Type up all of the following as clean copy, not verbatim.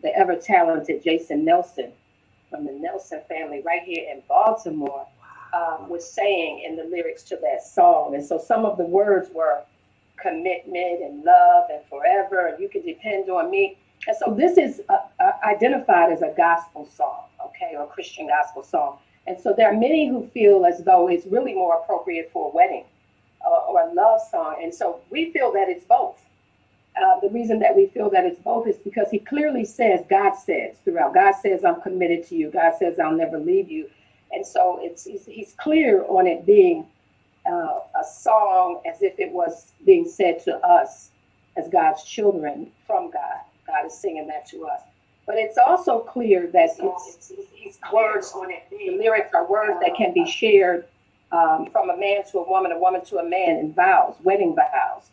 the ever talented Jason Nelson from the Nelson family right here in Baltimore was saying in the lyrics to that song. And so some of the words were commitment and love and forever, and you can depend on me. And so this is identified as a gospel song, okay, or a Christian gospel song. And so there are many who feel as though it's really more appropriate for a wedding or a love song. And so we feel that it's both. The reason that we feel that it's both is because he clearly says, God says throughout, God says, I'm committed to you. God says, I'll never leave you. And so he's clear on it being a song as if it was being said to us as God's children from God. God is singing that to us. But it's also clear that it's words on it. The lyrics are words that can be shared from a man to a woman to a man in vows, wedding vows,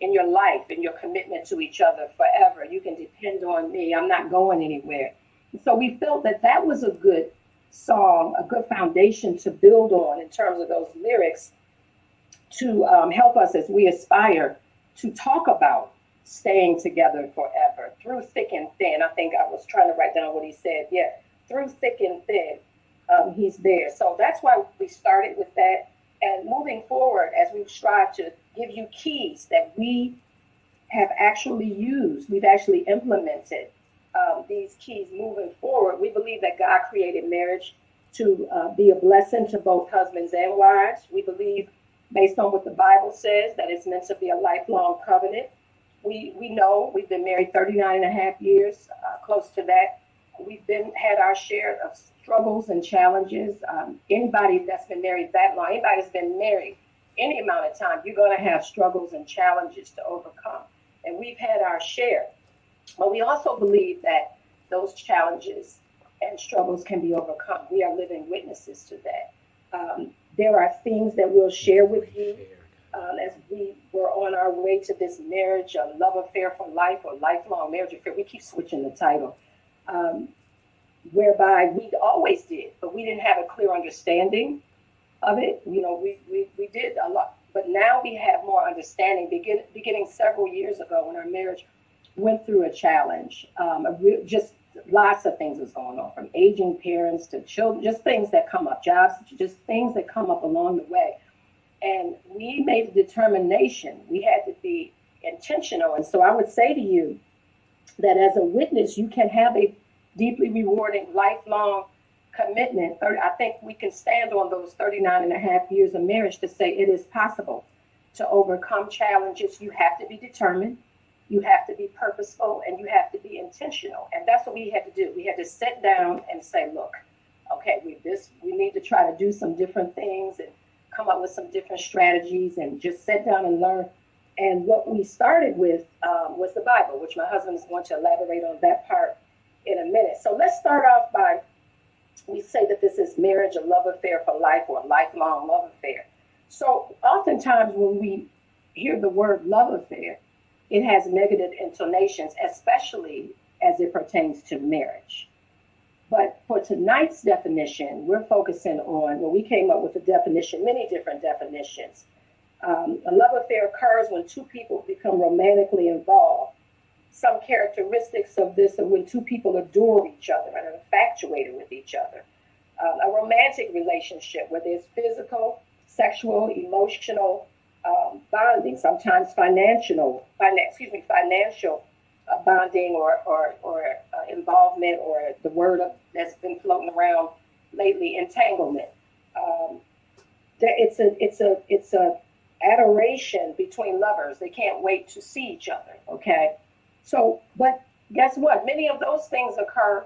in your life, in your commitment to each other forever. You can depend on me. I'm not going anywhere. And so we felt that that was a good song, a good foundation to build on in terms of those lyrics to help us as we aspire to talk about staying together forever through thick and thin. I think I was trying to write down what he said. Yeah, through thick and thin, he's there. So that's why we started with that. And moving forward, as we strive to give you keys that we have actually used, we've actually implemented these keys moving forward. We believe that God created marriage to be a blessing to both husbands and wives. We believe, based on what the Bible says, that it's meant to be a lifelong covenant. We know we've been married 39 and a half years, close to that. We've had our share of struggles and challenges. Anybody that's been married that long, anybody that's been married any amount of time, you're going to have struggles and challenges to overcome. And we've had our share. But we also believe that those challenges and struggles can be overcome. We are living witnesses to that. There are things that we'll share with you as we were on our way to this marriage, a love affair for life or lifelong marriage affair. We keep switching the title, whereby we always did, but we didn't have a clear understanding of it. You know, we did a lot, but now we have more understanding. Beginning several years ago when our marriage went through a challenge, just lots of things was going on, from aging parents to children, just things that come up, jobs, just things that come up along the way. And we made the determination, we had to be intentional. And so I would say to you that as a witness, you can have a deeply rewarding, lifelong commitment. I think we can stand on those 39 and a half years of marriage to say it is possible to overcome challenges. You have to be determined, you have to be purposeful, and you have to be intentional. And that's what we had to do. We had to sit down and say, look, okay, we need to try to do some different things and come up with some different strategies and just sit down and learn. And what we started with was the Bible, which my husband is going to elaborate on that part in a minute. So let's start off by, we say that this is marriage, a love affair for life, or a lifelong love affair. So oftentimes when we hear the word love affair, it has negative intonations, especially as it pertains to marriage. But for tonight's definition, we're focusing on, well, we came up with a definition, many different definitions. A love affair occurs when two people become romantically involved. Some characteristics of this are when two people adore each other and are infatuated with each other. A romantic relationship where there's physical, sexual, emotional bonding, sometimes financial bonding or involvement, or the word that's been floating around lately, entanglement. It's a adoration between lovers. They can't wait to see each other. Okay, so but guess what? Many of those things occur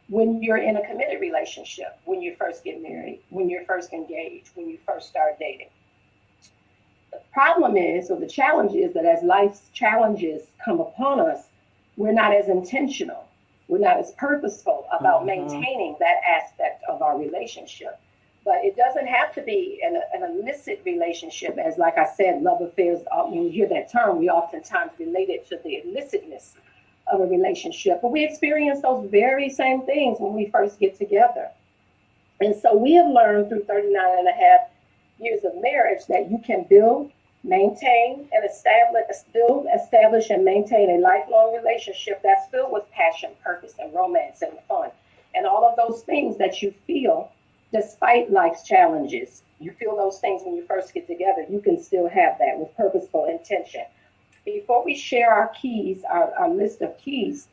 when you're in a committed relationship, when you first get married, when you're first engaged, when you first start dating. The problem is, or the challenge is, that as life's challenges come upon us, we're not as intentional. We're not as purposeful about maintaining that aspect of our relationship. But it doesn't have to be an illicit relationship, as, like I said, love affairs, when you hear that term, we oftentimes relate it to the illicitness of a relationship. But we experience those very same things when we first get together. And so we have learned through 39 and a half years of marriage that you can build Maintain and establish and maintain a lifelong relationship that's filled with passion, purpose, and romance and fun. And all of those things that you feel despite life's challenges. You feel those things when you first get together. You can still have that with purposeful intention. Before we share our keys, our list of keys,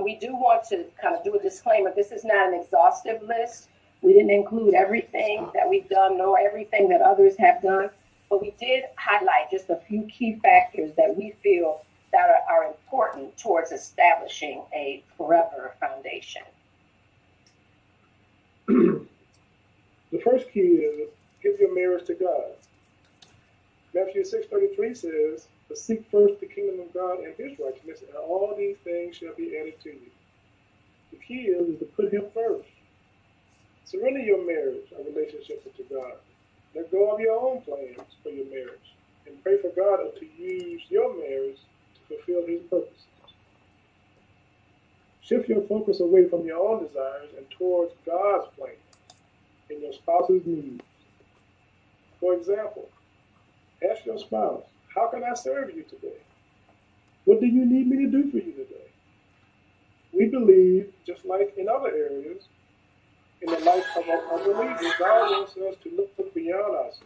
we do want to kind of do a disclaimer. This is not an exhaustive list. We didn't include everything that we've done, nor everything that others have done, but we did highlight just a few key factors that we feel that are important towards establishing a forever foundation. The first key is give your marriage to God. Matthew 6:33 says, "But seek first the kingdom of God and his righteousness, and all these things shall be added to you." The key is to put him first. Surrender your marriage or relationship to God. Let go of your own plans for your marriage and pray for God to use your marriage to fulfill his purposes. Shift your focus away from your own desires and towards God's plan and your spouse's needs. For example, ask your spouse, "How can I serve you today? What do you need me to do for you today?" We believe, just like in other areas, in the life of a believer, God wants us to look beyond ourselves.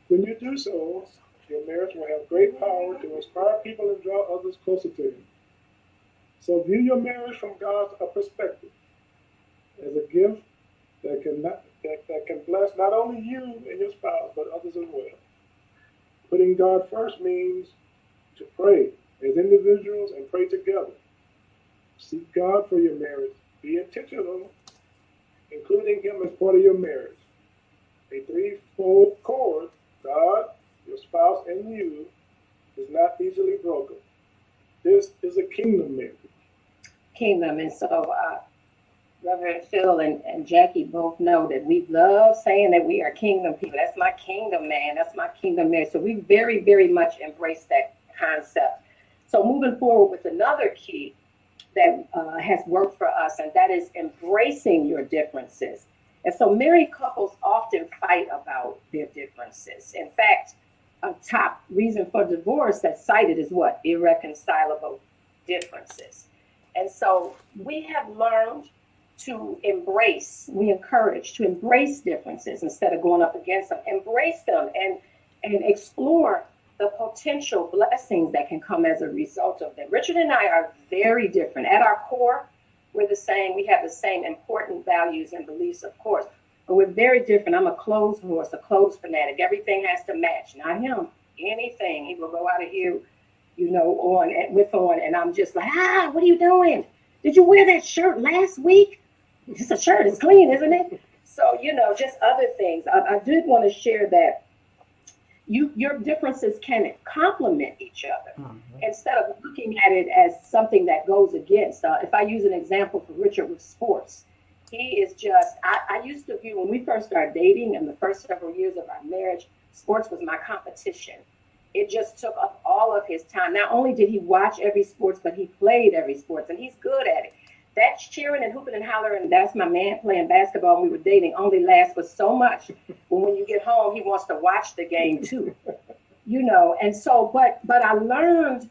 When you do so, your marriage will have great power to inspire people and draw others closer to him. So view your marriage from God's perspective as a gift that can bless not only you and your spouse, but others as well. Putting God first means to pray as individuals and pray together. Seek God for your marriage. Be intentional, including him as part of your marriage. A threefold cord, God, your spouse, and you, is not easily broken. This is a kingdom marriage. Kingdom. And so Reverend Phil and Jackie both know that we love saying that we are kingdom people. That's my kingdom man. That's my kingdom marriage. So we very, very much embrace that concept. So moving forward with another key that has worked for us, and that is embracing your differences. And so married couples often fight about their differences. In fact, a top reason for divorce that's cited is what? Irreconcilable differences. And so we have learned to embrace, we encourage to embrace differences instead of going up against them. Embrace them and explore the potential blessings that can come as a result of them. Richard and I are very different. At our core, we're the same. We have the same important values and beliefs, of course, but we're very different. I'm a clothes horse, a clothes fanatic. Everything has to match. Not him. Anything. He will go out of here, on, and I'm just like, what are you doing? Did you wear that shirt last week? It's a shirt. It's clean, isn't it? So, just other things. I did want to share that your differences can complement each other instead of looking at it as something that goes against. If I use an example for Richard with sports, he is just, I used to view, when we first started dating in the first several years of our marriage, sports was my competition. It just took up all of his time. Not only did he watch every sports, but he played every sports, and he's good at it. That cheering and hooping and hollering, that's my man playing basketball when we were dating, only lasts for so much. When you get home, he wants to watch the game too, And so, but I learned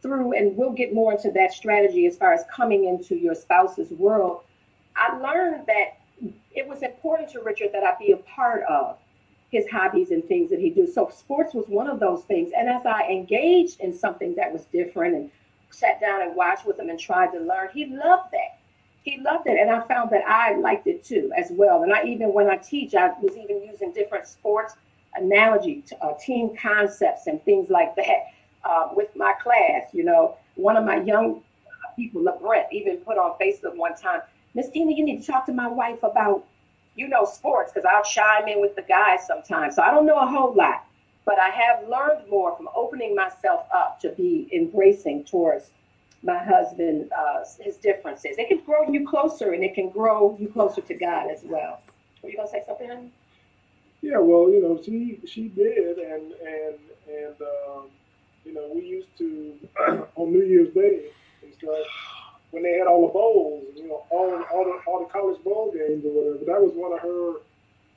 through, and we'll get more into that strategy as far as coming into your spouse's world. I learned that it was important to Richard that I be a part of his hobbies and things that he do. So sports was one of those things. And as I engaged in something that was different and sat down and watched with him and tried to learn, he loved that. He loved it. And I found that I liked it too as well. And when I teach, I was even using different sports analogy, team concepts and things like that with my class. One of my young people, Brent, even put on Facebook one time, "Miss Tina, you need to talk to my wife about, sports," because I'll chime in with the guys sometimes. So I don't know a whole lot, but I have learned more from opening myself up to be embracing towards my husband, his differences. It can grow you closer, and it can grow you closer to God as well. Were you gonna say something, honey? Yeah, well, she did, and we used to on New Year's Day and stuff, when they had all the bowls, all the college bowl games or whatever. That was one of her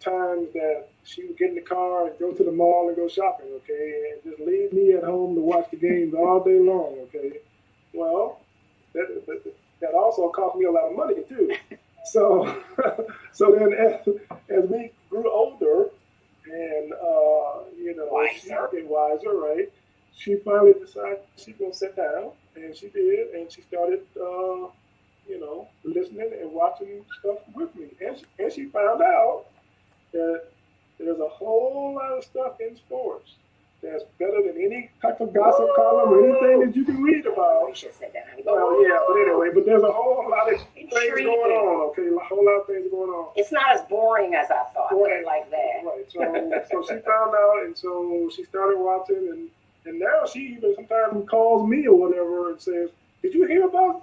times that she would get in the car and go to the mall and go shopping, okay, and just leave me at home to watch the games all day long, okay. Well, that also cost me a lot of money too. So, so then as we grew older and Wiser. she get wiser, right? She finally decided she's gonna sit down, and she did, and she started, listening and watching stuff with me, and she found out that there's a whole lot of stuff in sports that's better than any type of gossip column or anything that you can read about. We should sit down and Well, go. yeah, but anyway, but there's a whole lot of things Intriguing. going on. Okay, a whole lot of things going on. It's not as boring as I thought. Put it like that. Right. So she found out, and so she started watching, and now she even sometimes calls me or whatever and says, "Did you hear about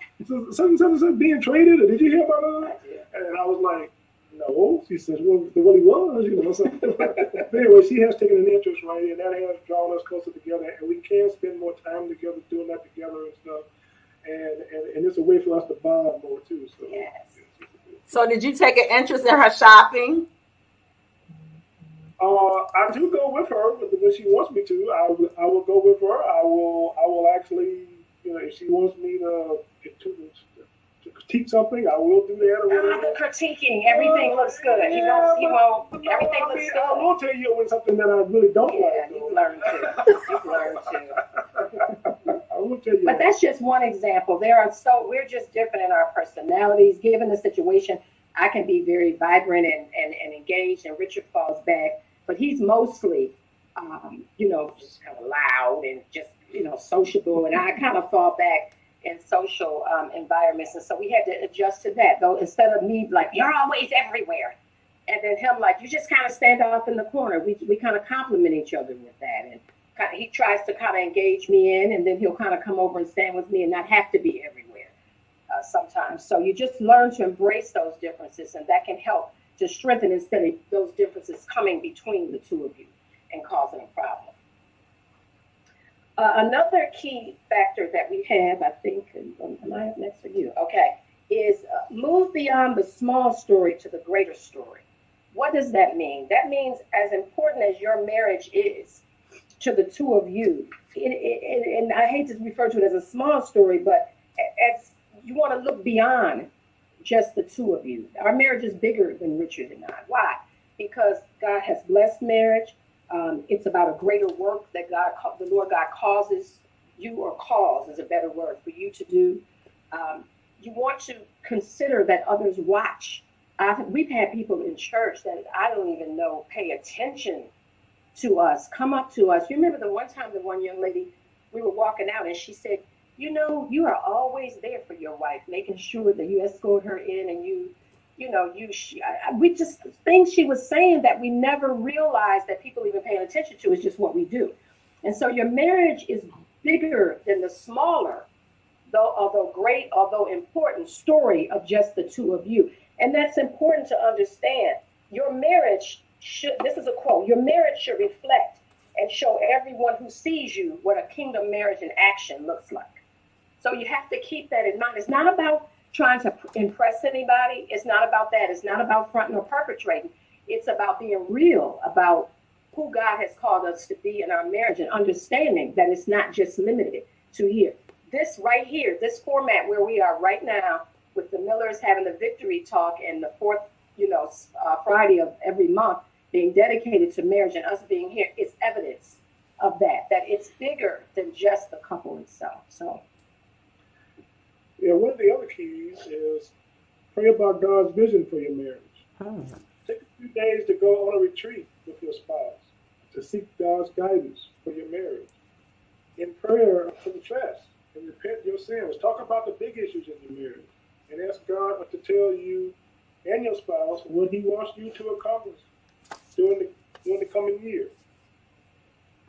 something being traded? Or did you hear about it?" And I was like, "No." She says, "Well, he was." So, but anyway, she has taken an interest, right, and that has drawn us closer together, and we can spend more time together doing that together and stuff. And it's a way for us to bond more too. So, Yes. So did you take an interest in her shopping? I do go with her when she wants me to. I will go with her. I will actually, if she wants me to critique something, I will do that or whatever. The critiquing. Everything looks good. He won't. Everything looks good. I will tell you when something that I really don't Yeah, like. you've learned to. You've learned to. I will tell you. But that's just one example. We're just different in our personalities. Given the situation, I can be very vibrant and engaged, and Richard falls back. But he's mostly, just kind of loud and just, sociable. And I kind of fall back in social environments. And so we had to adjust to that, though, instead of me like, "You're always everywhere." And then him like, "You just kind of stand off in the corner." We kind of compliment each other with that. And he tries to kind of engage me in, and then he'll kind of come over and stand with me and not have to be everywhere sometimes. So you just learn to embrace those differences, and that can help to strengthen instead of those differences coming between the two of you and causing a problem. Another key factor that we have, I think, am I up next for you? Okay, is move beyond the small story to the greater story. What does that mean? That means as important as your marriage is to the two of you, and I hate to refer to it as a small story, but as you want to look beyond just the two of you. Our marriage is bigger than Richard and I. Why? Because God has blessed marriage. It's about a greater work that the Lord God causes you, or calls is a better word for you to do. You want to consider that others watch. We've had people in church that I don't even know pay attention to us, come up to us. You remember the one young lady, we were walking out and she said, "You are always there for your wife, making sure that you escort her in, and we just things she was saying that we never realized that people even paying attention to is just what we do." And so your marriage is bigger than the smaller, although important story of just the two of you. And that's important to understand. Your marriage this is a quote, your marriage should reflect and show everyone who sees you what a kingdom marriage in action looks like. So you have to keep that in mind. It's not about trying to impress anybody. It's not about that. It's not about fronting or perpetrating. It's about being real about who God has called us to be in our marriage, and understanding that it's not just limited to here. This right here, this format where we are right now with the Millers having the victory talk and the fourth, Friday of every month being dedicated to marriage, and us being here, is evidence of that it's bigger than just the couple itself. So. Yeah, one of the other keys is pray about God's vision for your marriage. Take a few days to go on a retreat with your spouse to seek God's guidance for your marriage. In prayer, confess and repent your sins. Talk about the big issues in your marriage and ask God to tell you and your spouse what He wants you to accomplish during the coming year.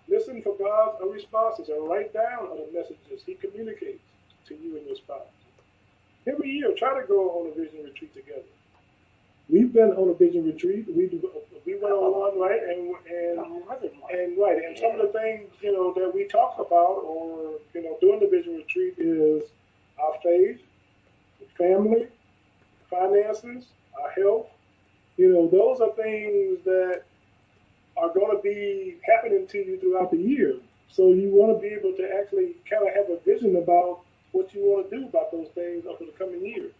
Listen for God's responses and write down the messages He communicates to you and your spouse. Every year, try to go on a vision retreat together. We've been on a vision retreat. We went on one, right? And some of the things that we talk about, or during the vision retreat, is our faith, family, finances, our health, those are things that are going to be happening to you throughout the year. So you want to be able to actually kind of have a vision about what you want to do about those things over the coming year.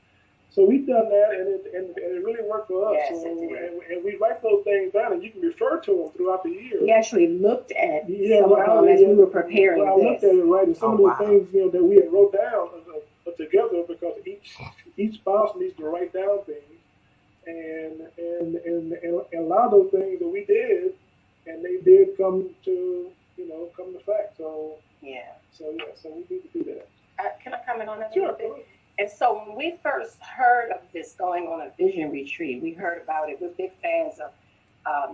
So we've done that, and it really worked for us. Yes, So, it did. and we write those things down, and you can refer to them throughout the year. We actually looked at Yeah, some of them as we were preparing I looked at this. it, right, and some Oh, of those wow. things that we had wrote down together, because each spouse needs to write down things, and a lot of those things that we did, and they did come to fact. So Yeah. so we need to do that. Can I comment on that a Sure. little bit? And so when we first heard of this going on a vision retreat, we heard about it. We're big fans of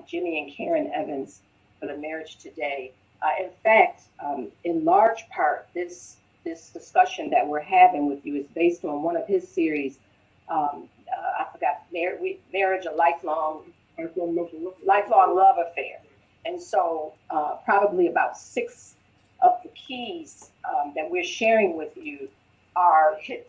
Jimmy and Karen Evans for the Marriage Today. In fact, in large part, this discussion that we're having with you is based on one of his series. I forgot, Marriage, a lifelong love affair. And so probably about 6 of the keys that we're sharing with you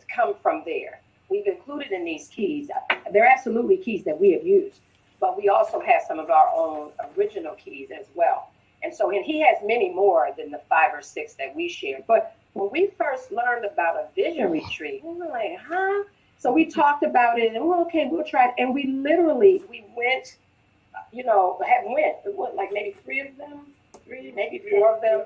come from there. We've included in these keys, they're absolutely keys that we have used, but we also have some of our own original keys as well. And so, and he has many more than the 5 or 6 that we shared. But when we first learned about a vision retreat, we were like, huh? So we talked about it, and we'll try it. And we went, like maybe 3 of them, maybe 4 of them,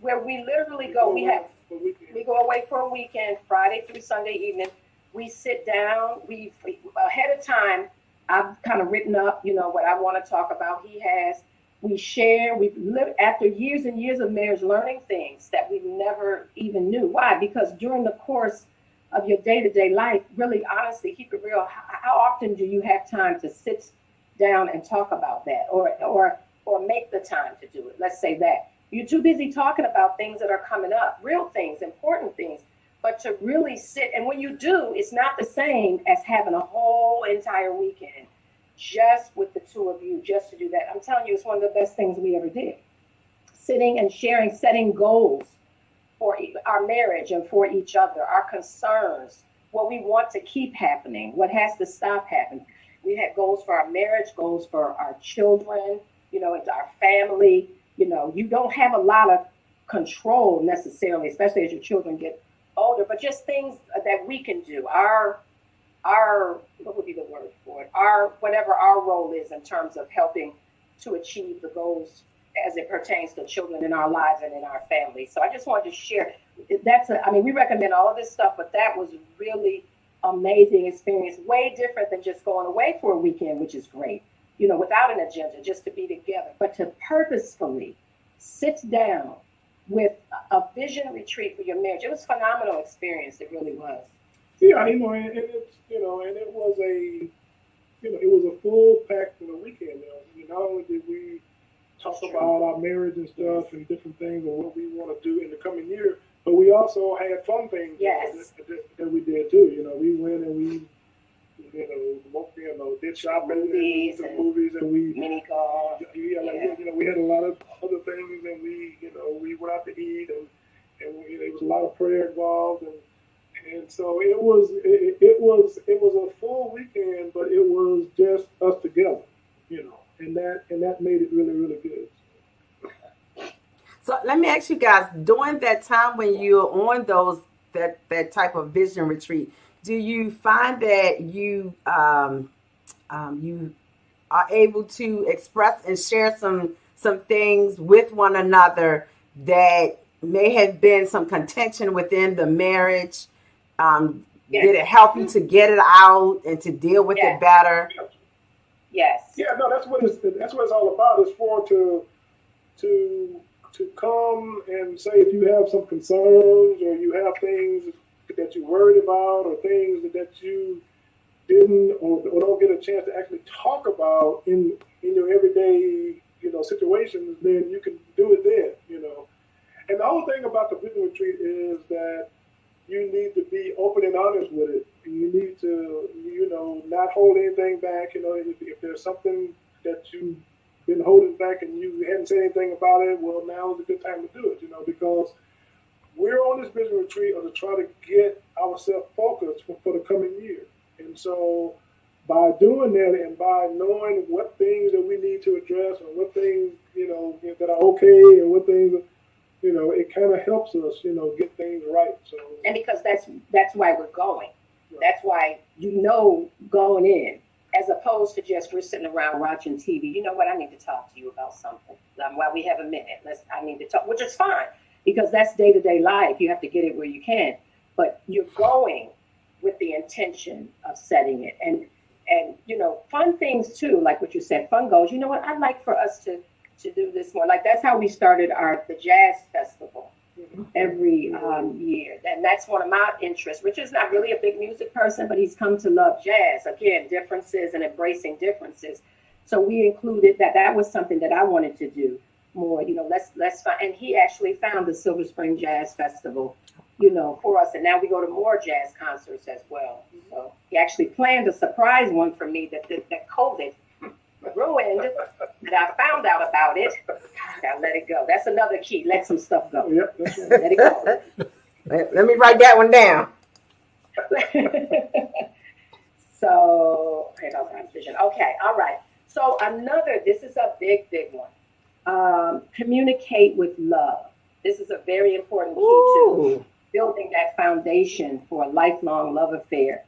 where we literally go, we go away for a weekend, Friday through Sunday evening. We sit down, we ahead of time, I've kind of written up, what I want to talk about. He has. We share, we live after years and years of marriage, learning things that we never even knew. Why? Because during the course of your day-to-day life, really honestly, keep it real, how often do you have time to sit down and talk about that or make the time to do it? Let's say that. You're too busy talking about things that are coming up, real things, important things, but to really sit, and when you do, it's not the same as having a whole entire weekend just with the 2 of you, just to do that. I'm telling you, it's one of the best things we ever did. Sitting and sharing, setting goals for our marriage and for each other, our concerns, what we want to keep happening, what has to stop happening. We had goals for our marriage, goals for our children, and our family. You don't have a lot of control necessarily, especially as your children get older, but just things that we can do. Our what would be the word for it? Whatever our role is in terms of helping to achieve the goals as it pertains to children in our lives and in our families. So I just wanted to share. We recommend all of this stuff, but that was really amazing experience, way different than just going away for a weekend, which is great, without an agenda, just to be together, but to purposefully sit down with a vision retreat for your marriage. It was a phenomenal experience. It really was. Yeah, and it was a full packed weekend. Not only did we talk about our marriage and stuff and different things and what we want to do in the coming year, but we also had fun things that we did too. We went and we did shopping, movies, and we mini golf. We had a lot of other things, and we went out to eat, and there was a lot of prayer involved, and so it was a full weekend, but it was just us together, and that made it really, really good. So let me ask you guys, during that time when you're on that type of vision retreat, do you find that you you are able to express and share some things with one another that may have been some contention within the marriage? Did it help you to get it out and to deal with it better? Yes. Yeah, no, that's what it's all about. It's for to come and say if you have some concerns or you have things that you're worried about or things that you didn't or don't get a chance to actually talk about in your everyday situations, then you can do it then. And the whole thing about the vision retreat is that you need to be open and honest with it. You need to not hold anything back. If there's something that you've been holding back and you hadn't said anything about it, well, now is a good time to do it. Because we're on this vision retreat to try to get ourselves focused for the coming year. And so by doing that and by knowing what things that we need to address and what things, that are okay and what things, it kind of helps us, get things right. So, and because that's why we're going. That's why going in, as opposed to just we're sitting around watching TV. You know what? I need to talk to you about something. While we have a minute, I need to talk, which is fine because that's day-to-day life. You have to get it where you can, but you're going with the intention of setting it, and fun things too, like what you said, fun goals. You know what? I'd like for us to do this more. Like that's how we started the jazz festival every year. And that's one of my interests. Richard's not really a big music person, but he's come to love jazz. Again, differences and embracing differences. So we included that. That was something that I wanted to do more. Let's find. And he actually found the Silver Spring Jazz Festival, for us. And now we go to more jazz concerts as well. So he actually planned a surprise one for me that COVID ruined. And I found out about it. I let it go. That's another key. Let some stuff go. Yep, that's right. Let it go. Let me write that one down. So, vision. Okay, all right. So this is a big one. Communicate with love. This is a very important key to building that foundation for a lifelong love affair.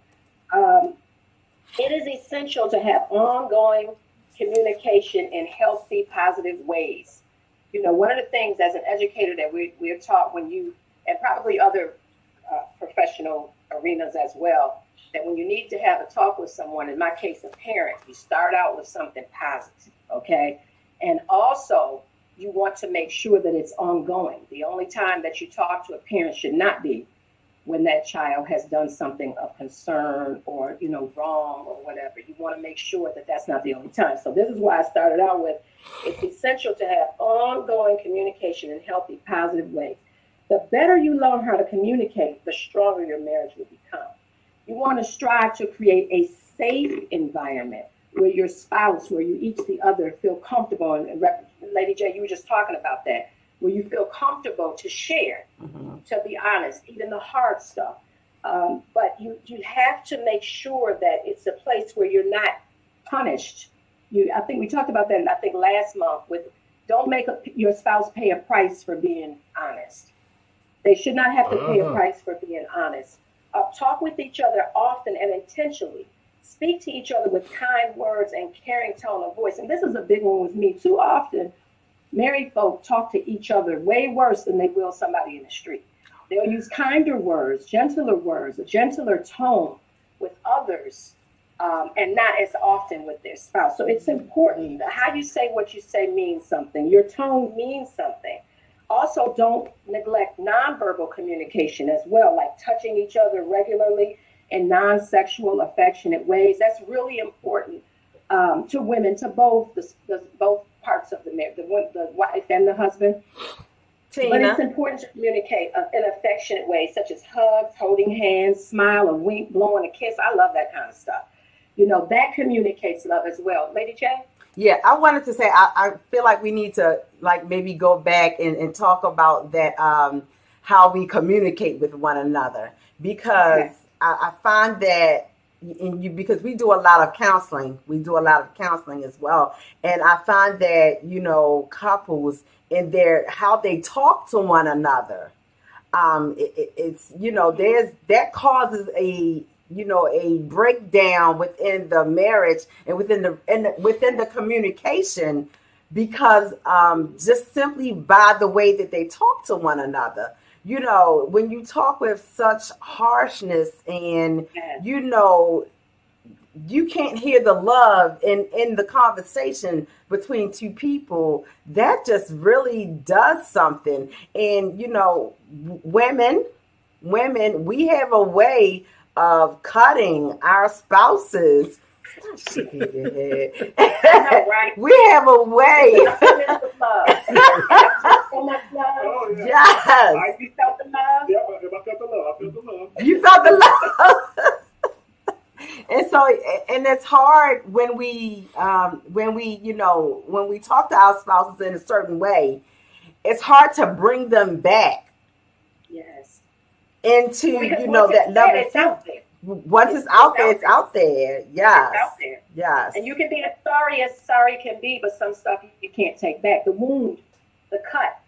It is essential to have ongoing communication in healthy, positive ways. One of the things as an educator that we're taught and probably other professional arenas as well, that when you need to have a talk with someone, in my case, a parent, you start out with something positive, okay? And also, you want to make sure that it's ongoing. The only time that you talk to a parent should not be when that child has done something of concern or, wrong or whatever. You want to make sure that that's not the only time. So this is why I started out with, it's essential to have ongoing communication in healthy, positive ways. The better you learn how to communicate, the stronger your marriage will become. You want to strive to create a safe environment where your spouse, where you each the other feel comfortable. And Lady J, you were just talking about that, where you feel comfortable to share, to be honest, even the hard stuff. But you have to make sure that it's a place where you're not punished. I think we talked about that, last month, don't make your spouse pay a price for being honest. They should not have to pay a price for being honest. Talk with each other often and intentionally. Speak to each other with kind words and caring tone of voice. And this is a big one with me. Too often, married folk talk to each other way worse than they will somebody in the street. They'll use kinder words, a gentler tone with others, and not as often with their spouse. So it's important. How you say what you say means something. Your tone means something. Also, don't neglect nonverbal communication as well, like touching each other regularly in non-sexual, affectionate ways. That's really important to women, to both parts of the marriage, the wife and the husband. Tina. But it's important to communicate in affectionate ways, such as hugs, holding hands, smile, a wink, blowing a kiss. I love that kind of stuff. That communicates love as well. Lady J? Yeah, I wanted to say, I feel like we need to maybe go back and talk about that, how we communicate with one another, because I find that because we do a lot of counseling, as well. And I find that, couples in how they talk to one another, it's, that causes a breakdown within the marriage and within the communication, because just simply by the way that they talk to one another. When you talk with such harshness and, you can't hear the love in the conversation between two people, that just really does something. And, women, we have a way of cutting our spouses. Stop shaking your head. I know, right? We have a way. So much love. Oh, yeah. Yes. You felt the love? Yeah, I felt the love. I felt the love. You felt the love. And so, and it's hard when we talk to our spouses in a certain way, it's hard to bring them back. Yes. Into, because that love. Once it's out there, it's out there. Yes. It's out there. Yes. And you can be as sorry can be, but some stuff you can't take back. The wound, the cut,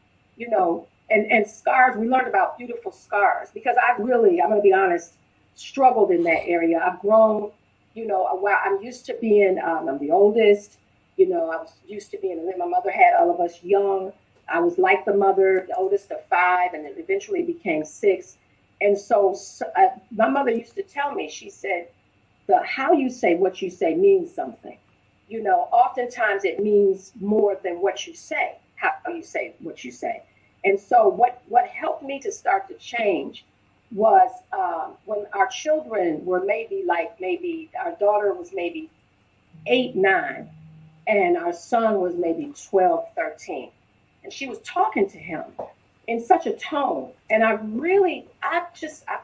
and scars. We learned about beautiful scars because I'm going to be honest, struggled in that area. I've grown, a while. I'm used to being, I'm the oldest, I was used to being, my mother had all of us young. I was like the mother, the oldest of 5, and it eventually became 6. And so my mother used to tell me, she said, how you say what you say means something. Oftentimes it means more than what you say, how you say what you say. And so what helped me to start to change was when our children were maybe our daughter was maybe 8, 9, and our son was maybe 12, 13. And she was talking to him in such a tone. And I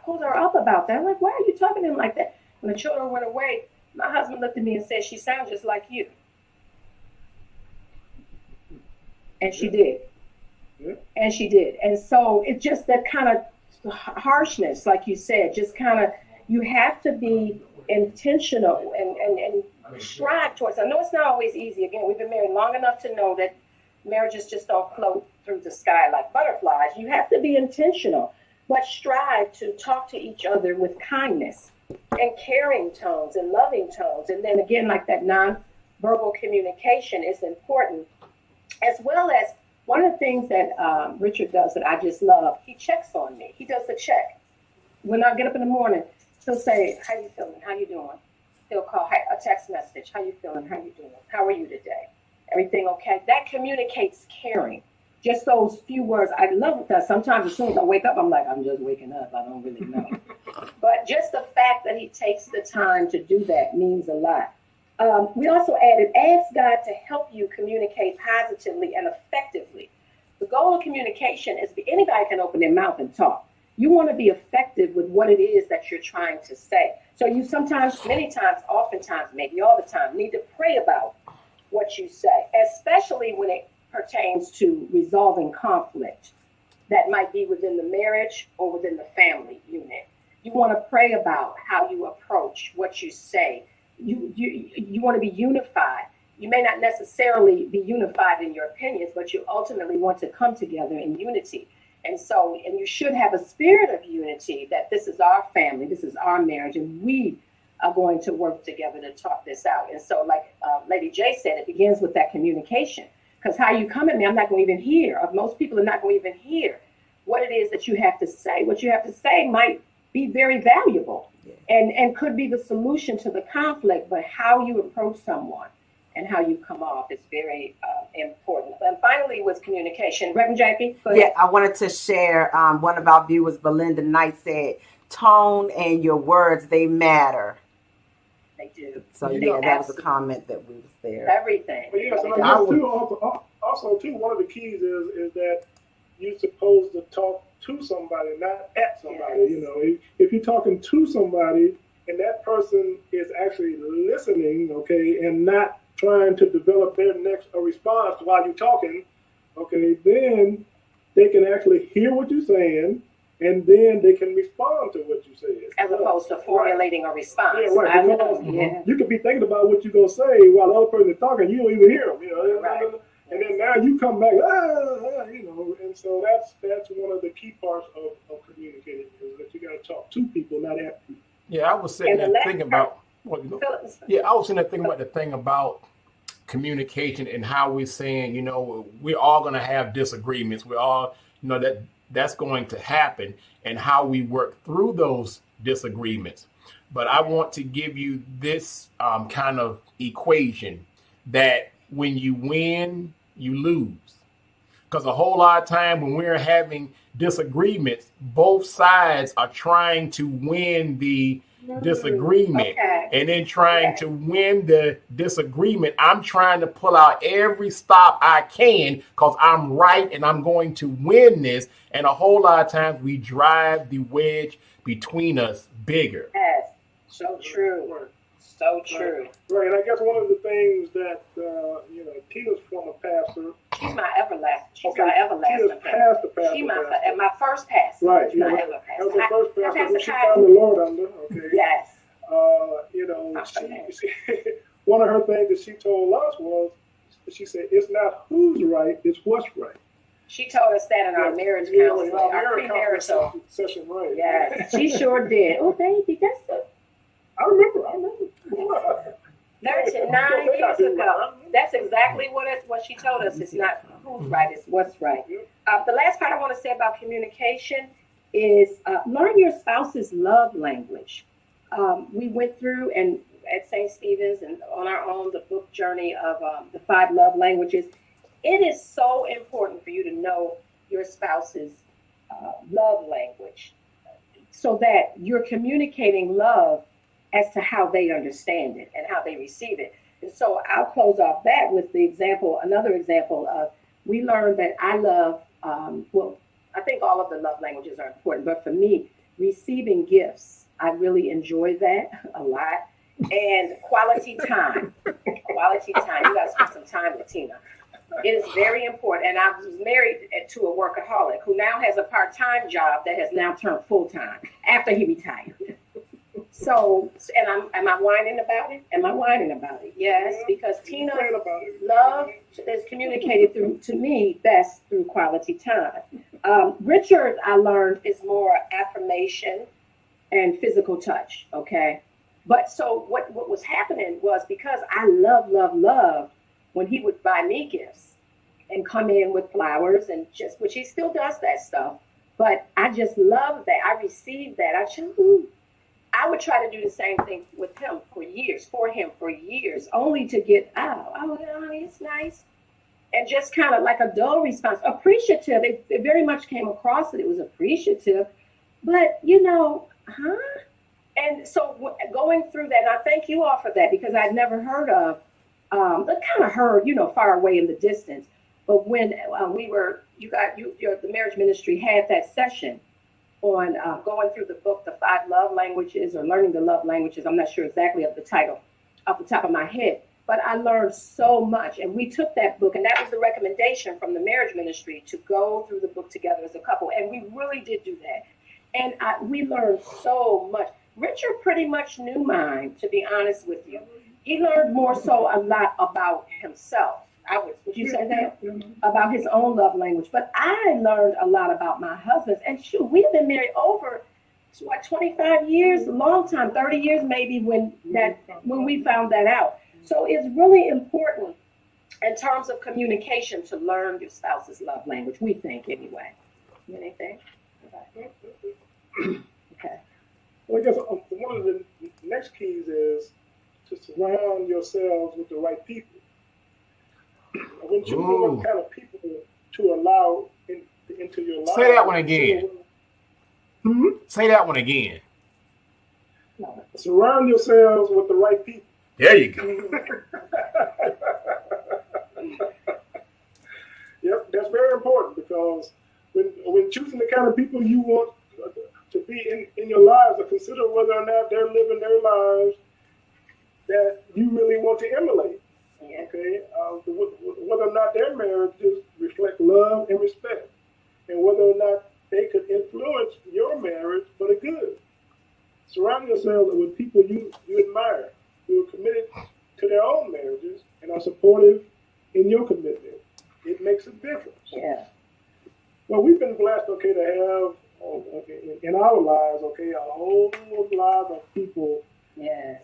pulled her up about that. I'm like, why are you talking to him like that? When the children went away, my husband looked at me and said, she sounds just like you. And she did. Yeah. And she did. And so it's just that kind of harshness, like you said, just kind of, you have to be intentional and strive towards. I know it's not always easy. Again, we've been married long enough to know that marriages just don't float through the sky like butterflies. You have to be intentional, but strive to talk to each other with kindness and caring tones and loving tones. And then again, like that nonverbal communication is important, as well as one of the things that Richard does that I just love, he checks on me. He does the check. When I get up in the morning, he'll say, how you feeling? How you doing? He'll call a text message. How you feeling? How you doing? How are you today? Everything okay? That communicates caring. Just those few words. I love that. Sometimes as soon as I wake up, I'm like, I'm just waking up. I don't really know. But just the fact that he takes the time to do that means a lot. We also added, ask God to help you communicate positively and effectively. The goal of communication is anybody can open their mouth and talk. You want to be effective with what it is that you're trying to say. So you sometimes, many times, oftentimes, maybe all the time, need to pray about what you say, especially when it pertains to resolving conflict that might be within the marriage or within the family unit. You want to pray about how you approach what you say. You want to be unified. You may not necessarily be unified in your opinions, but you ultimately want to come together in unity. And you should have a spirit of unity, that this is our family, this is our marriage, and we are going to work together to talk this out. And so like Lady J said, it begins with that communication. Because how you come at me, I'm not going to even hear. Most people are not going to even hear what it is that you have to say. What you have to say might be very valuable and could be the solution to the conflict, but how you approach someone and how you come off is very important. And finally was communication. Reverend Jackie, go ahead. Yeah, I wanted to share, one of our viewers, Belinda Knight, said, tone and your words, they matter. They do. So that was a comment that we was there. Everything. But yes, and also too, one of the keys is that you're supposed to talk to somebody, not at somebody. Yes. If you're talking to somebody and that person is actually listening, okay, and not trying to develop their next response while you're talking, okay, then they can actually hear what you're saying, and then they can respond to what you said. As opposed to formulating a response. Yeah, right. You could be thinking about what you're going to say while the other person is talking. You don't even hear them, Right. And then now you come back, and so that's one of the key parts of communicating, is that you got to talk to people, not at people. Yeah, I was sitting there thinking about I was sitting there thinking about the thing about communication and how we're saying, we're all going to have disagreements. We're all, that's going to happen, and how we work through those disagreements. But I want to give you this kind of equation that when you win, you lose. Because a whole lot of time when we're having disagreements, both sides are trying to win the disagreement. And then trying to win the disagreement, I'm trying to pull out every stop I can because I'm right and I'm going to win this. And a whole lot of times we drive the wedge between us bigger. Yes, so true. So true. Right, and I guess one of the things that Tina's former pastor. She's my everlasting. Tina's pastor. She's my first pastor. Right. She's my ever pastor. That was her first pastor who she found the Lord under. Okay. Yes. She one of her things that she told us was, she said, it's not who's right, it's what's right. She told us that in our marriage counseling, our premarital session, right? Yes, she sure did. Oh, baby, that's the. I remember. 9 years ago. That's exactly what she told us. It's not who's right, it's what's right. The last part I want to say about communication is learn your spouse's love language. We went through and at St. Stephen's and on our own the book journey of the 5 love languages. It is so important for you to know your spouse's love language so that you're communicating love as to how they understand it and how they receive it. And so I'll close off that with another example of, we learned that I love, I think all of the love languages are important, but for me, receiving gifts, I really enjoy that a lot. And quality time. You got to spend some time with Tina. It is very important. And I was married to a workaholic who now has a part-time job that has now turned full-time after he retired. So, and am I whining about it? Am I whining about it? Yes, because Tina love is communicated to me best through quality time. Richard, I learned, is more affirmation and physical touch, okay? But so what was happening was, because I love when he would buy me gifts and come in with flowers and which he still does that stuff, but I just love that. I received that. I would try to do the same thing with him for years, only to get, it's nice. And just kind of like a dull response, appreciative. It very much came across that it was appreciative, but And so going through that, and I thank you all for that, because I'd never heard of, far away in the distance. But when the marriage ministry had that session on going through the book, The 5 Love Languages, or Learning the Love Languages. I'm not sure exactly of the title off the top of my head, but I learned so much. And we took that book, and that was the recommendation from the marriage ministry, to go through the book together as a couple. And we really did do that. And we learned so much. Richard pretty much knew mine, to be honest with you. He learned more so a lot about himself. Would you say that? About his own love language. But I learned a lot about my husband's. And shoot, we've been married over 25 years, a long time, 30 years maybe when we found that out. So it's really important in terms of communication to learn your spouse's love language, we think anyway. Anything? Okay. Well, I guess one of the next keys is to surround yourselves with the right people. When you know what kind of people to allow into your life. Say that one again. Say that one again. Surround yourselves with the right people. There you go. Yep, that's very important, because when choosing the kind of people you want to be in your lives, or consider whether or not they're living their lives that you really want to emulate. Okay, whether or not their marriages reflect love and respect, and whether or not they could influence your marriage for the good. Surround yourself with people you admire, who are committed to their own marriages and are supportive in your commitment. It makes a difference. Yeah. Well, we've been blessed, to have in our lives, a whole lot of people. Yes.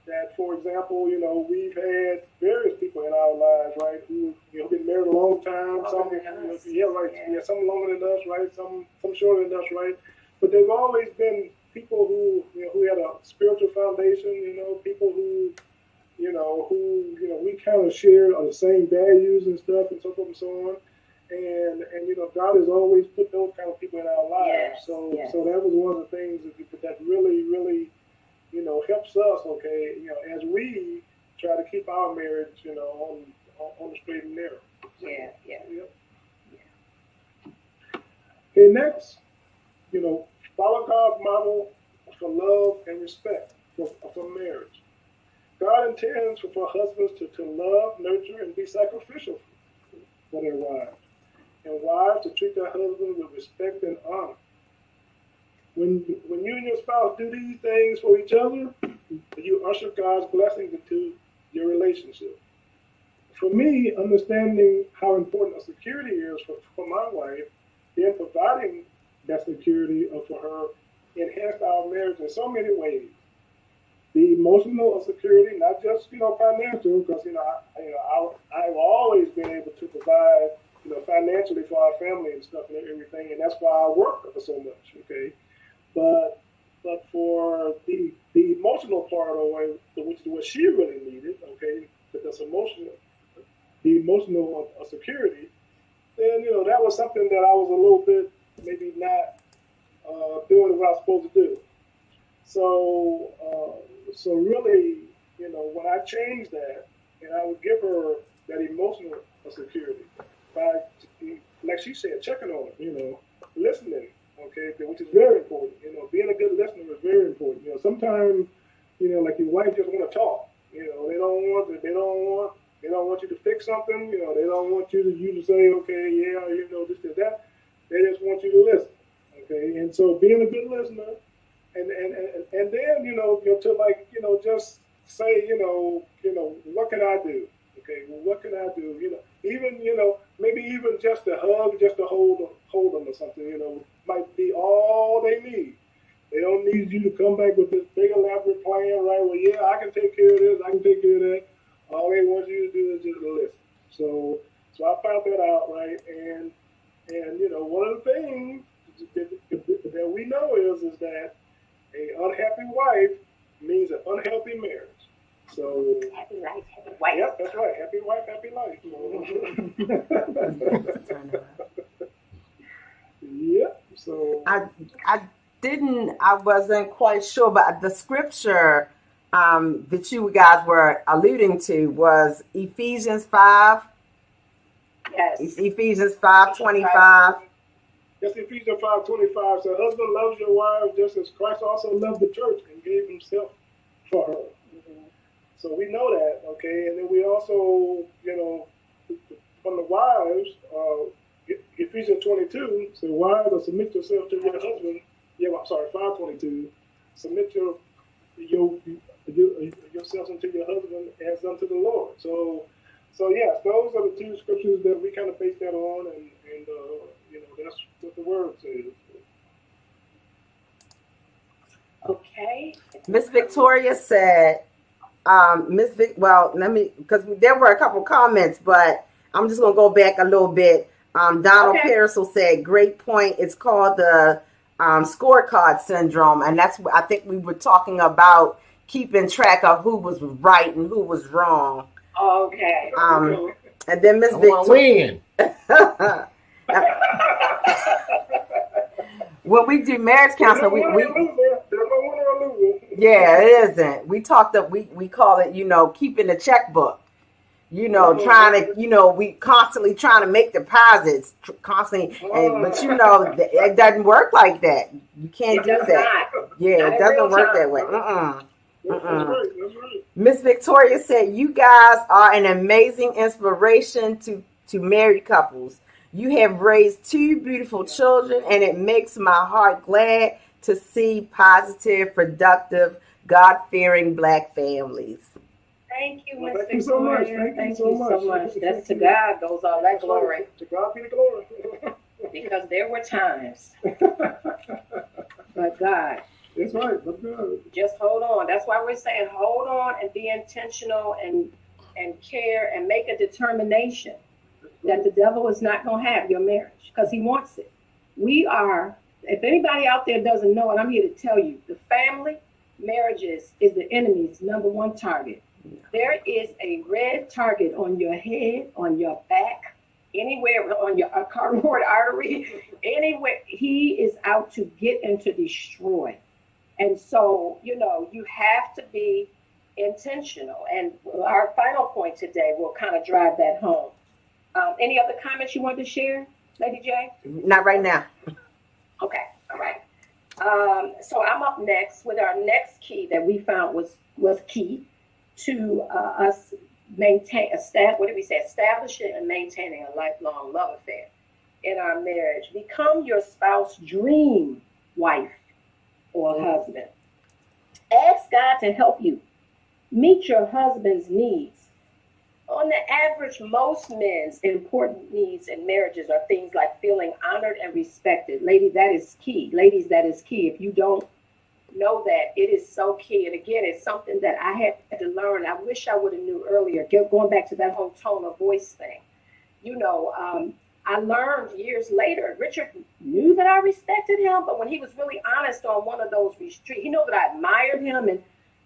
That, for example, we've had various people in our lives, right, who been married a long time. Some, some longer than us, right? Some shorter than us, right? But they've always been people who had a spiritual foundation. People who we kind of share the same values and stuff, and so forth and so on. And God has always put those kind of people in our lives. Yes. So that was one of the things that really, really, helps us, as we try to keep our marriage, on the straight and narrow. Yeah. Yep. Okay, next, follow God's model for love and respect for marriage. intends for husbands to love, nurture, and be sacrificial for their wives, and wives to treat their husbands with respect and honor. When you and your spouse do these things for each other, you usher God's blessings into your relationship. For me, understanding how important a security is for my wife, then providing that security for her enhanced our marriage in so many ways. The emotional security, not just financial, because I've always been able to provide financially for our family and stuff and everything, and that's why I work so much. Okay, but for the emotional part of which is what she really needed. Okay, but that's emotional. The emotional security, then that was something that I was a little bit maybe not doing what I was supposed to do. So really, when I changed that, and I would give her that emotional security by, like she said, checking on her, listening, okay, which is very important. Being a good listener is very important. Sometimes, like your wife just want to talk. They don't want you to fix something. They don't want you to say, okay, yeah, this, that. They just want you to listen. Okay, and so being a good listener, and then to just say, what can I do? Okay, well, what can I do? Even maybe even just a hug, just to hold them or something. Might be all they need. They don't need you to come back with this big elaborate plan, right? Well, yeah, I can take care of this. I can take care of that. All they want you to do is just listen. So I found that out, right? And one of the things that we know is that an unhappy wife means an unhealthy marriage. So happy life, happy wife. Yep, that's right. Happy wife, happy life. Yep. So I wasn't quite sure, but the scripture that you guys were alluding to was Ephesians 5. Yes. Ephesians 5:25. Yes, Ephesians 5:25 says, "Husband loves your wife just as Christ also loved the church and gave himself for her." Mm-hmm. So we know that, okay, and then we also, from the wives, Ephesians 22 says, "Wives, submit yourself to your husband." Yeah, I'm sorry, 5:22. Submit yourselves unto your husband as unto the Lord. So yes, those are the two scriptures that we kind of base that on, and that's what the word says. Okay. Miss Victoria said, because there were a couple comments, but I'm just going to go back a little bit. Donald Pearsall said, great point. It's called the scorecard syndrome. And that's what I think we were talking about, keeping track of who was right and who was wrong. Okay. And then Miss Victoria. When we do marriage counseling, yeah, it isn't. We talked up. We call it, keeping the checkbook. Trying to, we constantly trying to make deposits, constantly, but it doesn't work like that. You can't do that. Yeah, it doesn't work that way. Miss Victoria said, "You guys are an amazing inspiration to married couples. You have raised two beautiful children, and it makes my heart glad to see positive, productive, God-fearing Black families." Thank you, Miss Victoria. So much. Thank you so much. That's to God goes all that glory. To God be the glory. Because there were times. But God. That's right. But God. Just hold on. That's why we're saying hold on and be intentional and care and make a determination that the devil is not going to have your marriage because he wants it. We are, if anybody out there doesn't know, and I'm here to tell you, the family marriages is the enemy's #1 target. There is a red target on your head, on your back, anywhere on your carotid artery, anywhere. He is out to get and to destroy. And so, you have to be intentional. And our final point today will kind of drive that home. Any other comments you want to share, Lady J? Not right now. Okay, all right. So I'm up next with our next key that we found was key to us establishing and maintaining a lifelong love affair in our marriage. Become your spouse's dream wife or husband. Ask God to help you meet your husband's needs. On the average, most men's important needs in marriages are things like feeling honored and respected. Ladies, that is key. If you don't know that, it is so key. And again, it's something that I had to learn. I wish I would have knew earlier. Going back to that whole tone of voice thing. I learned years later, Richard knew that I respected him, but when he was really honest on one of those retreats, he knew that I admired him and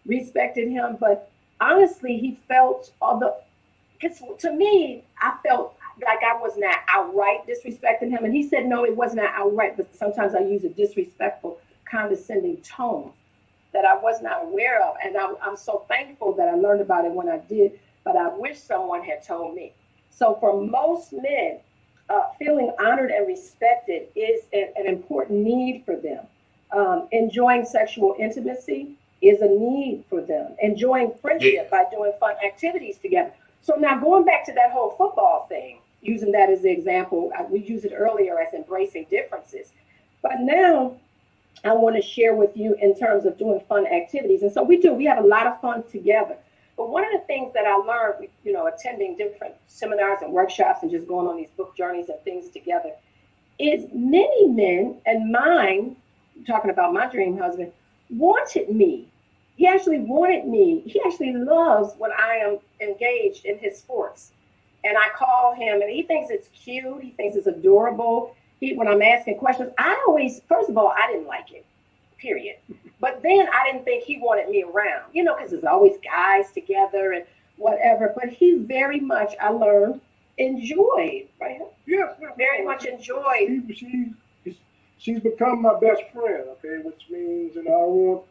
respected him, but honestly, he felt because to me, I felt like I was not outright disrespecting him. And he said, no, it was not outright, but sometimes I use a disrespectful, condescending tone that I was not aware of. And I'm so thankful that I learned about it when I did, but I wish someone had told me. So for most men, feeling honored and respected is an important need for them. Enjoying sexual intimacy is a need for them. Enjoying friendship by doing fun activities together. So now going back to that whole football thing, using that as the example, we used it earlier as embracing differences. But now I want to share with you in terms of doing fun activities. And so we have a lot of fun together. But one of the things that I learned, attending different seminars and workshops and just going on these book journeys and things together, is many men, and mine, talking about my dream husband, wanted me. He actually wanted me. He actually loves when I am engaged in his sports. And I call him, and he thinks it's cute. He thinks it's adorable. When I'm asking questions, first of all, I didn't like it, period. But then I didn't think he wanted me around, because there's always guys together and whatever. But he very much, I learned, enjoyed, right? Yes. Very much enjoyed. She's become my best friend, okay, which means, I want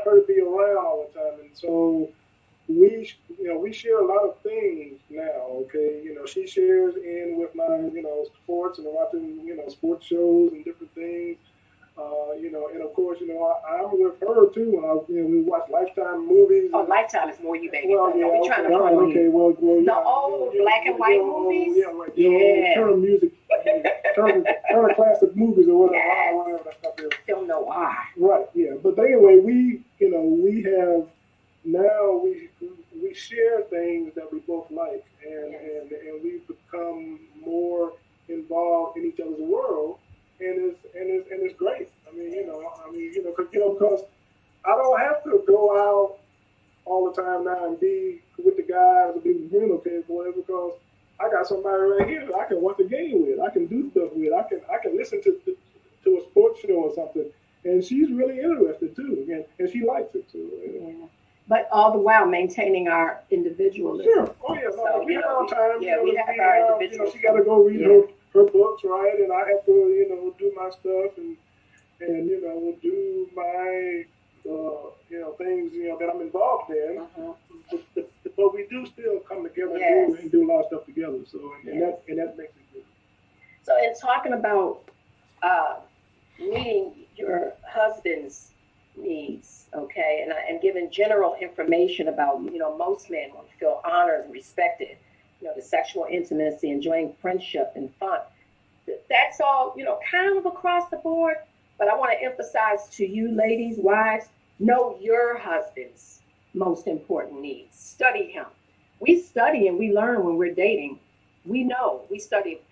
her to be around all the time. And so we share a lot of things now, okay? She shares in with my, sports and watching, sports shows and different things. And of course, I'm with her too. We watch Lifetime movies. Oh, Lifetime is more you, baby. Well, yeah, we're trying to promote okay, well, the old black and white movies. Yeah, right. Yeah. Turn music, turn classic movies or whatever. Yes. Whatever that stuff is. Film noir. Right. Yeah. But anyway, we have now we share things that we both like, and we become more involved in each other's world. And it's great. Because I don't have to go out all the time now and be with the guys or be with women, okay, because I got somebody right here that I can watch the game with. I can do stuff with. I can listen to a sports show or something, and she's really interested too, and she likes it too. Yeah. But all the while maintaining our individualism. Sure. Oh yeah. So, we have our time. Yeah, we have our individual. She got to go read her books, right? And I have to, do my stuff and do my, things, that I'm involved in. Uh-huh. But we do still come together and do a lot of stuff together. So, and that makes it good. So, in talking about meeting your husband's needs, okay, and giving general information about, most men want to feel honored and respected. The sexual intimacy, enjoying friendship and fun. That's all, kind of across the board. But I want to emphasize to you, ladies, wives, know your husband's most important needs. Study him. We study and we learn when we're dating. We know. We study.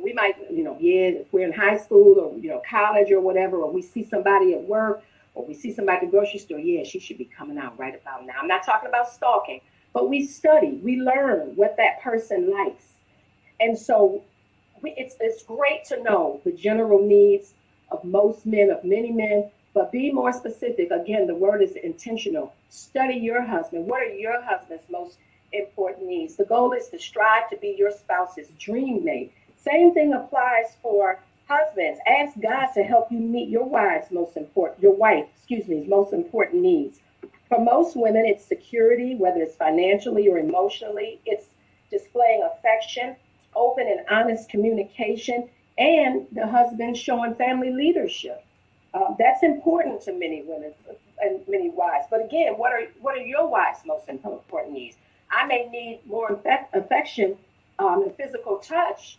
We might, if we're in high school or, college or whatever, or we see somebody at work or we see somebody at the grocery store, she should be coming out right about now. I'm not talking about stalking. But we study, we learn what that person likes. And so it's great to know the general needs of most men, of many men, but be more specific. Again, the word is intentional. Study your husband. What are your husband's most important needs? The goal is to strive to be your spouse's dream mate. Same thing applies for husbands. Ask God to help you meet your wife's most important needs. For most women, it's security, whether it's financially or emotionally. It's displaying affection, open and honest communication, and the husband showing family leadership. That's important to many women and many wives. wives. But again, what are your wife's most important needs? I may need more affection and physical touch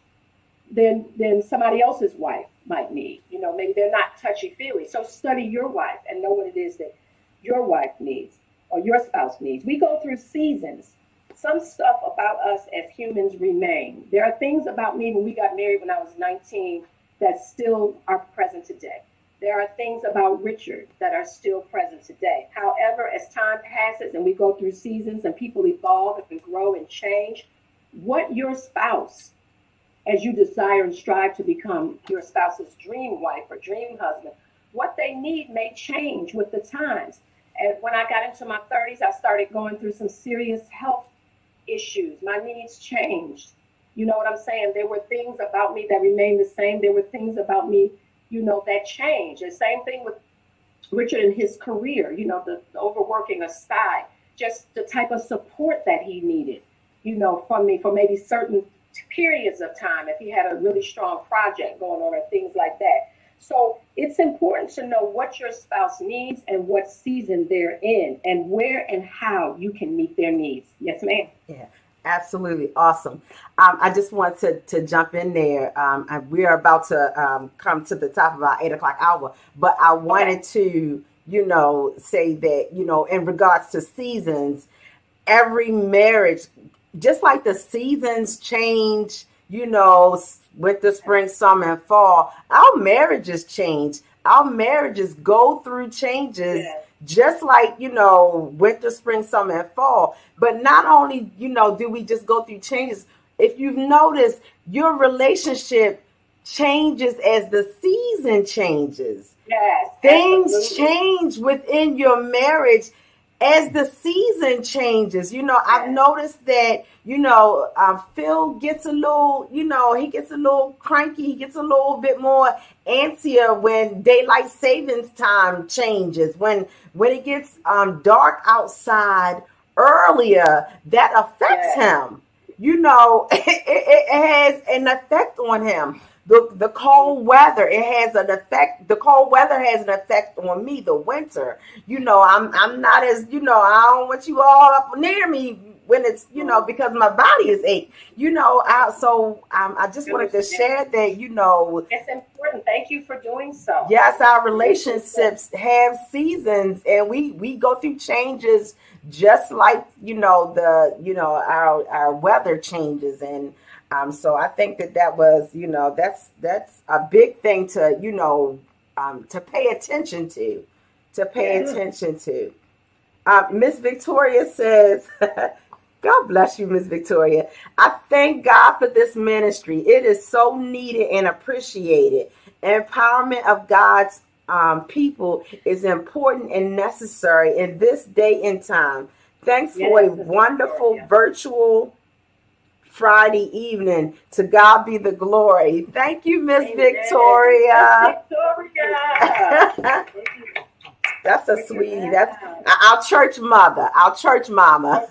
than somebody else's wife might need. Maybe they're not touchy-feely. So study your wife and know what it is that your wife needs or your spouse needs. We go through seasons. Some stuff about us as humans remain. There are things about me when we got married when I was 19 that still are present today. There are things about Richard that are still present today. However, as time passes and we go through seasons and people evolve and grow and change, what your spouse, as you desire and strive to become your spouse's dream wife or dream husband, what they need may change with the times. And when I got into my 30s, I started going through some serious health issues. My needs changed. You know what I'm saying? There were things about me that remained the same. There were things about me, that changed. The same thing with Richard and his career, the overworking aside, just the type of support that he needed, from me for maybe certain periods of time, if he had a really strong project going on or things like that. So it's important to know what your spouse needs and what season they're in and where and how you can meet their needs. Yes, ma'am. Yeah, absolutely. Awesome. I just want to jump in there. We are about to come to the top of our 8 o'clock hour, but I wanted to, say that, in regards to seasons, every marriage, just like the seasons change, winter, spring, summer, and fall, our marriages change. Our marriages go through changes, just like, winter, spring, summer, and fall. But not only, do we just go through changes. If you've noticed, your relationship changes as the season changes. Yes, things absolutely. change within your marriage as the season changes. I've noticed that, Phil gets a little, he gets a little cranky. He gets a little bit more antsier when daylight savings time changes. When it gets dark outside earlier, that affects him. It has an effect on him. The cold weather, it has an effect. The cold weather has an effect on me. The winter, I'm not as, I don't want you all up near me when it's, because my body is ache. I just wanted to share that, It's important. Thank you for doing so. Yes, our relationships have seasons, and we go through changes just like, our weather changes. And so I think that was, that's a big thing to, to pay attention to, Miss Victoria says, God bless you, Miss Victoria. I thank God for this ministry. It is so needed and appreciated. Empowerment of God's people is important and necessary in this day and time. Thanks for a wonderful virtual Friday evening. To God be the glory. Thank you, Miss Victoria. That's a sweetie. That's our church mother, our church mama.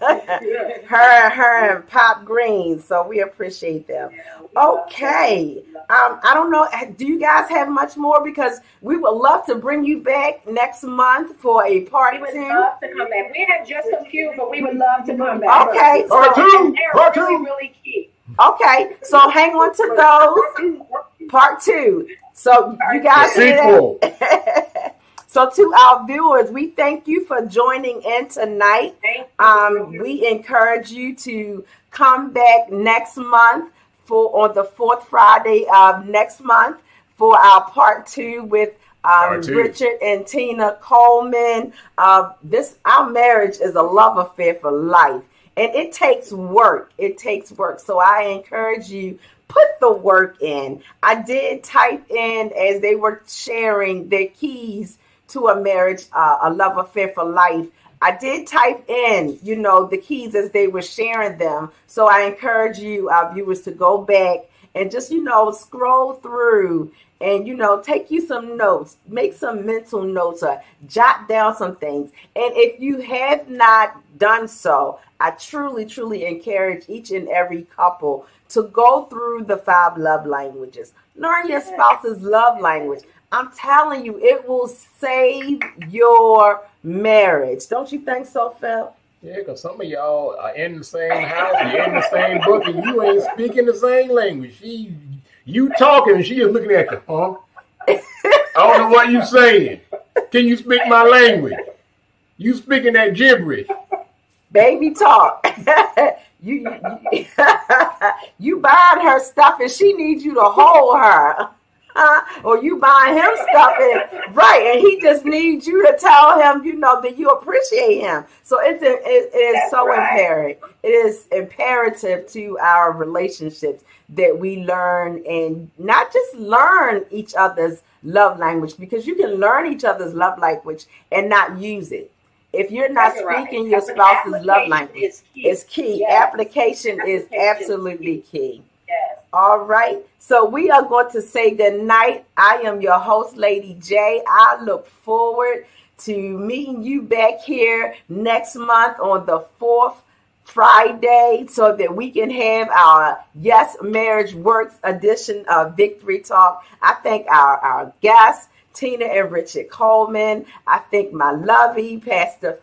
her and Pop Green. So we appreciate them. Okay. I don't know. Do you guys have much more? Because we would love to bring you back next month for a part 2. We would love to come back. We have just a few, but we would love to come back. Okay. Part two. Really key. Okay. So hang on to those. Part 2. So you guys sequel. So to our viewers, we thank you for joining in tonight. We encourage you to come back next month on the 4th Friday of next month for our part 2 with Richard and Tina Coleman. Our marriage is a love affair for life, and it takes work. So I encourage you, put the work in. I did type in as they were sharing their keys to a marriage, a love affair for life. I did type in, the keys as they were sharing them. So I encourage you, our viewers, to go back and just, scroll through and take you some notes, make some mental notes, or jot down some things. And if you have not done so, I truly, truly encourage each and every couple to go through the 5 love languages. Learn your spouse's love language. I'm telling you, it will save your marriage. Don't you think so, Phil? Yeah, because some of y'all are in the same house, you're in the same book, and you ain't speaking the same language. You talking, and she is looking at you, huh? I don't know what you saying. Can you speak my language? You speaking that gibberish. Baby talk. you buying her stuff and she needs you to hold her. Or you buying him stuff and he just needs you to tell him, that you appreciate him. So it is so imperative. It is imperative to our relationships that we learn, and not just learn each other's love language, because you can learn each other's love language and not use it. If you're not speaking your spouse's love language, it's key. Yes. Application is absolutely key. Yes. All right. So we are going to say good night. I am your host, Lady J. I look forward to meeting you back here next month on the 4th Friday, so that we can have our Yes Marriage Works edition of Victory Talk. I thank our guests, Tina and Richard Coleman. I thank my lovey, Pastor